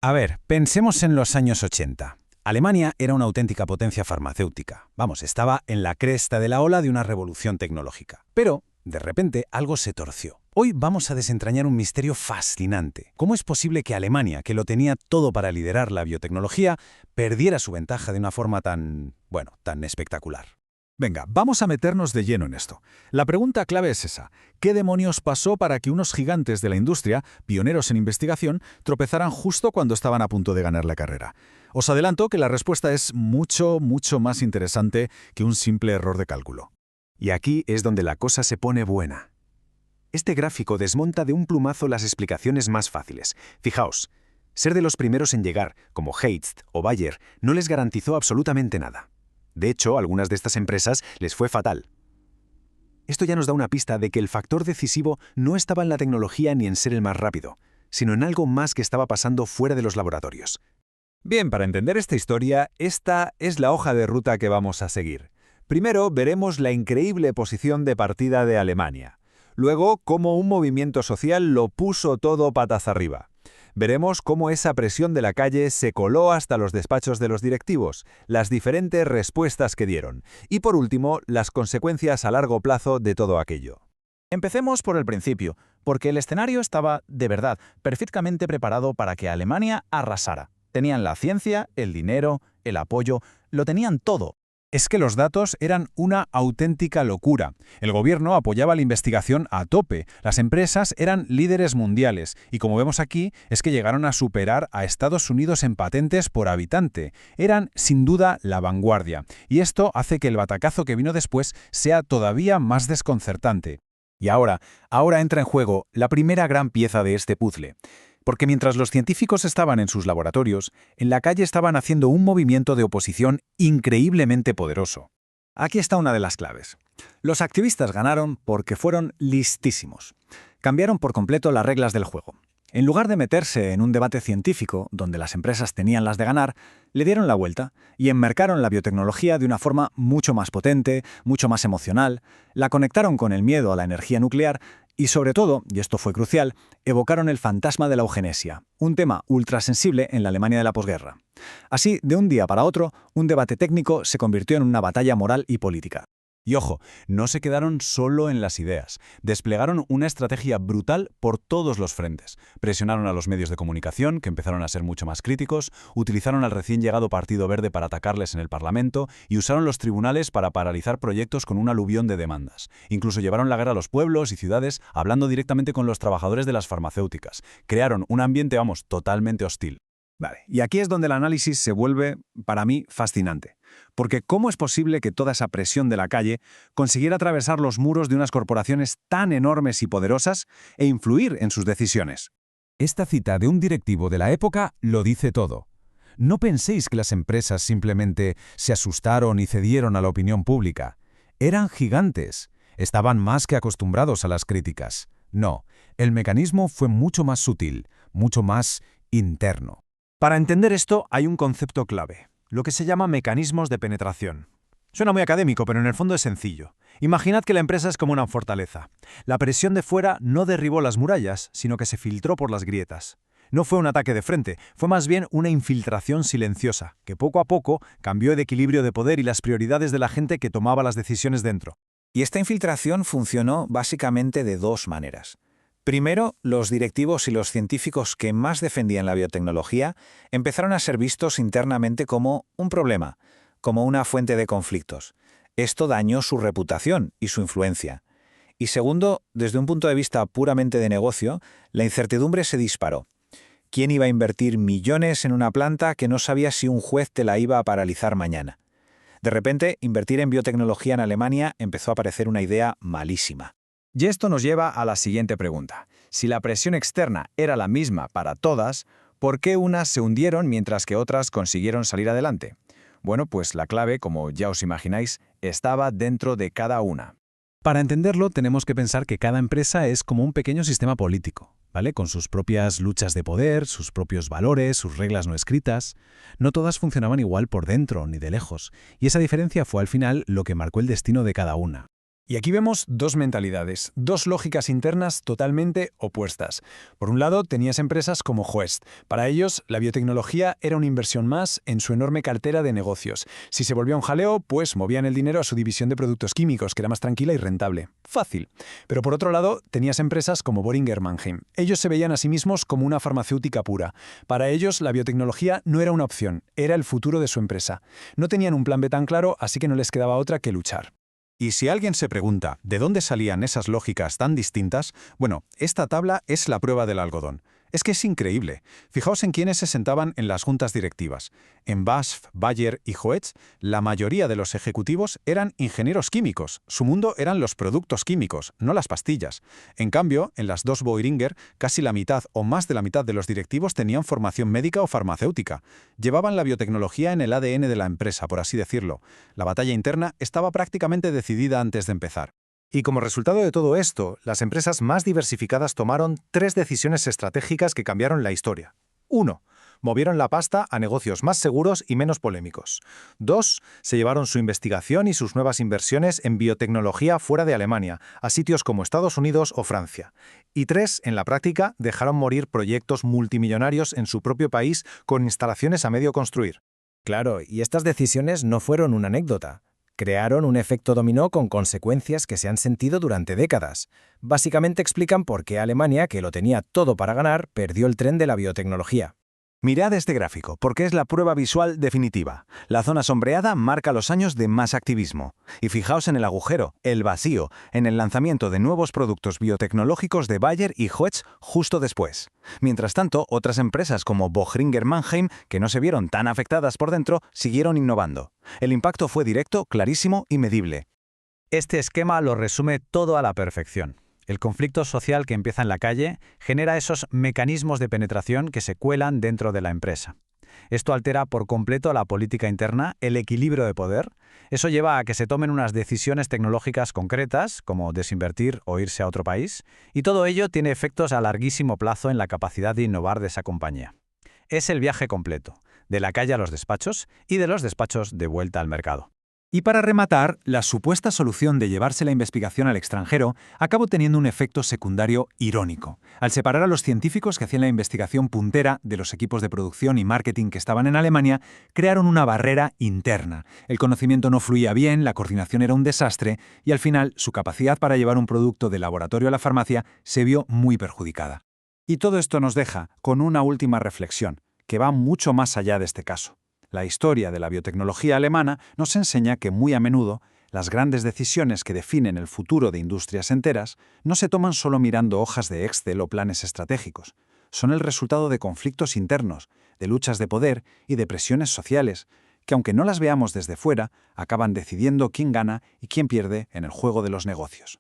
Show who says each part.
Speaker 1: A ver, pensemos en los años 80. Alemania era una auténtica potencia farmacéutica. Vamos, estaba en la cresta de la ola de una revolución tecnológica. Pero, de repente, algo se torció. Hoy vamos a desentrañar un misterio fascinante. ¿Cómo es posible que Alemania, que lo tenía todo para liderar la biotecnología, perdiera su ventaja de una forma tan espectacular?
Speaker 2: Venga, vamos a meternos de lleno en esto. La pregunta clave es esa. ¿Qué demonios pasó para que unos gigantes de la industria, pioneros en investigación, tropezaran justo cuando estaban a punto de ganar la carrera? Os adelanto que la respuesta es mucho más interesante que un simple error de cálculo.
Speaker 3: Y aquí es donde la cosa se pone buena. Este gráfico desmonta de un plumazo las explicaciones más fáciles. Fijaos, ser de los primeros en llegar, como Heitz o Bayer, no les garantizó absolutamente nada. De hecho, a algunas de estas empresas les fue fatal. Esto ya nos da una pista de que el factor decisivo no estaba en la tecnología ni en ser el más rápido, sino en algo más que estaba pasando fuera de los laboratorios.
Speaker 4: Bien, para entender esta historia, esta es la hoja de ruta que vamos a seguir. Primero, veremos la increíble posición de partida de Alemania. Luego, cómo un movimiento social lo puso todo patas arriba. Veremos cómo esa presión de la calle se coló hasta los despachos de los directivos, las diferentes respuestas que dieron, y por último, las consecuencias a largo plazo de todo aquello.
Speaker 5: Empecemos por el principio, porque el escenario estaba, de verdad, perfectamente preparado para que Alemania arrasara. Tenían la ciencia, el dinero, el apoyo, lo tenían todo.
Speaker 1: Es que los datos eran una auténtica locura. El gobierno apoyaba la investigación a tope, las empresas eran líderes mundiales y como vemos aquí es que llegaron a superar a Estados Unidos en patentes por habitante. Eran sin duda la vanguardia y esto hace que el batacazo que vino después sea todavía más desconcertante.
Speaker 3: Y ahora entra en juego la primera gran pieza de este puzzle. Porque mientras los científicos estaban en sus laboratorios, en la calle estaban haciendo un movimiento de oposición increíblemente poderoso. Aquí está una de las claves. Los activistas ganaron porque fueron listísimos. Cambiaron por completo las reglas del juego. En lugar de meterse en un debate científico, donde las empresas tenían las de ganar, le dieron la vuelta y enmercaron la biotecnología de una forma mucho más potente, mucho más emocional, la conectaron con el miedo a la energía nuclear y sobre todo, y esto fue crucial, evocaron el fantasma de la eugenesia, un tema ultrasensible en la Alemania de la posguerra. Así, de un día para otro, un debate técnico se convirtió en una batalla moral y política.
Speaker 1: Y ojo, no se quedaron solo en las ideas. Desplegaron una estrategia brutal por todos los frentes. Presionaron a los medios de comunicación, que empezaron a ser mucho más críticos, utilizaron al recién llegado Partido Verde para atacarles en el Parlamento y usaron los tribunales para paralizar proyectos con un aluvión de demandas. Incluso llevaron la guerra a los pueblos y ciudades hablando directamente con los trabajadores de las farmacéuticas. Crearon un ambiente, totalmente hostil.
Speaker 3: Vale, y aquí es donde el análisis se vuelve, para mí, fascinante. Porque ¿cómo es posible que toda esa presión de la calle consiguiera atravesar los muros de unas corporaciones tan enormes y poderosas e influir en sus decisiones?
Speaker 1: Esta cita de un directivo de la época lo dice todo. No penséis que las empresas simplemente se asustaron y cedieron a la opinión pública. Eran gigantes. Estaban más que acostumbrados a las críticas. No, el mecanismo fue mucho más sutil, mucho más interno.
Speaker 6: Para entender esto hay un concepto clave, lo que se llama mecanismos de penetración. Suena muy académico, pero en el fondo es sencillo. Imaginad que la empresa es como una fortaleza. La presión de fuera no derribó las murallas, sino que se filtró por las grietas. No fue un ataque de frente, fue más bien una infiltración silenciosa, que poco a poco cambió el equilibrio de poder y las prioridades de la gente que tomaba las decisiones dentro.
Speaker 5: Y esta infiltración funcionó básicamente de dos maneras. Primero, los directivos y los científicos que más defendían la biotecnología empezaron a ser vistos internamente como un problema, como una fuente de conflictos. Esto dañó su reputación y su influencia. Y segundo, desde un punto de vista puramente de negocio, la incertidumbre se disparó. ¿Quién iba a invertir millones en una planta que no sabía si un juez te la iba a paralizar mañana? De repente, invertir en biotecnología en Alemania empezó a parecer una idea malísima.
Speaker 3: Y esto nos lleva a la siguiente pregunta. Si la presión externa era la misma para todas, ¿por qué unas se hundieron mientras que otras consiguieron salir adelante? Bueno, pues la clave, como ya os imagináis, estaba dentro de cada una.
Speaker 1: Para entenderlo, tenemos que pensar que cada empresa es como un pequeño sistema político, ¿vale? Con sus propias luchas de poder, sus propios valores, sus reglas no escritas. No todas funcionaban igual por dentro ni de lejos, y esa diferencia fue al final lo que marcó el destino de cada una.
Speaker 3: Y aquí vemos dos mentalidades, dos lógicas internas totalmente opuestas. Por un lado, tenías empresas como Hoest. Para ellos, la biotecnología era una inversión más en su enorme cartera de negocios. Si se volvía un jaleo, pues movían el dinero a su división de productos químicos, que era más tranquila y rentable. Fácil. Pero por otro lado, tenías empresas como Boehringer Ingelheim. Ellos se veían a sí mismos como una farmacéutica pura. Para ellos, la biotecnología no era una opción, era el futuro de su empresa. No tenían un plan B tan claro, así que no les quedaba otra que luchar.
Speaker 2: Y si alguien se pregunta ¿de dónde salían esas lógicas tan distintas? Bueno, esta tabla es la prueba del algodón. Es que es increíble. Fijaos en quiénes se sentaban en las juntas directivas. En BASF, Bayer y Hoechst, la mayoría de los ejecutivos eran ingenieros químicos. Su mundo eran los productos químicos, no las pastillas. En cambio, en las dos Boehringer, casi la mitad o más de la mitad de los directivos tenían formación médica o farmacéutica. Llevaban la biotecnología en el ADN de la empresa, por así decirlo. La batalla interna estaba prácticamente decidida antes de empezar.
Speaker 3: Y como resultado de todo esto, las empresas más diversificadas tomaron 3 decisiones estratégicas que cambiaron la historia. 1. Movieron la pasta a negocios más seguros y menos polémicos. 2. Se llevaron su investigación y sus nuevas inversiones en biotecnología fuera de Alemania, a sitios como Estados Unidos o Francia. Y 3. En la práctica, dejaron morir proyectos multimillonarios en su propio país con instalaciones a medio construir.
Speaker 7: Claro, y estas decisiones no fueron una anécdota. Crearon un efecto dominó con consecuencias que se han sentido durante décadas. Básicamente explican por qué Alemania, que lo tenía todo para ganar, perdió el tren de la biotecnología.
Speaker 4: Mirad este gráfico, porque es la prueba visual definitiva. La zona sombreada marca los años de más activismo. Y fijaos en el agujero, el vacío, en el lanzamiento de nuevos productos biotecnológicos de Bayer y Hoechst justo después. Mientras tanto, otras empresas como Boehringer Ingelheim, que no se vieron tan afectadas por dentro, siguieron innovando. El impacto fue directo, clarísimo y medible.
Speaker 1: Este esquema lo resume todo a la perfección. El conflicto social que empieza en la calle genera esos mecanismos de penetración que se cuelan dentro de la empresa. Esto altera por completo la política interna, el equilibrio de poder. Eso lleva a que se tomen unas decisiones tecnológicas concretas, como desinvertir o irse a otro país, y todo ello tiene efectos a larguísimo plazo en la capacidad de innovar de esa compañía. Es el viaje completo, de la calle a los despachos y de los despachos de vuelta al mercado.
Speaker 3: Y para rematar, la supuesta solución de llevarse la investigación al extranjero acabó teniendo un efecto secundario irónico. Al separar a los científicos que hacían la investigación puntera de los equipos de producción y marketing que estaban en Alemania, crearon una barrera interna. El conocimiento no fluía bien, la coordinación era un desastre y al final su capacidad para llevar un producto de laboratorio a la farmacia se vio muy perjudicada.
Speaker 2: Y todo esto nos deja con una última reflexión, que va mucho más allá de este caso. La historia de la biotecnología alemana nos enseña que muy a menudo las grandes decisiones que definen el futuro de industrias enteras no se toman solo mirando hojas de Excel o planes estratégicos. Son el resultado de conflictos internos, de luchas de poder y de presiones sociales, que aunque no las veamos desde fuera, acaban decidiendo quién gana y quién pierde en el juego de los negocios.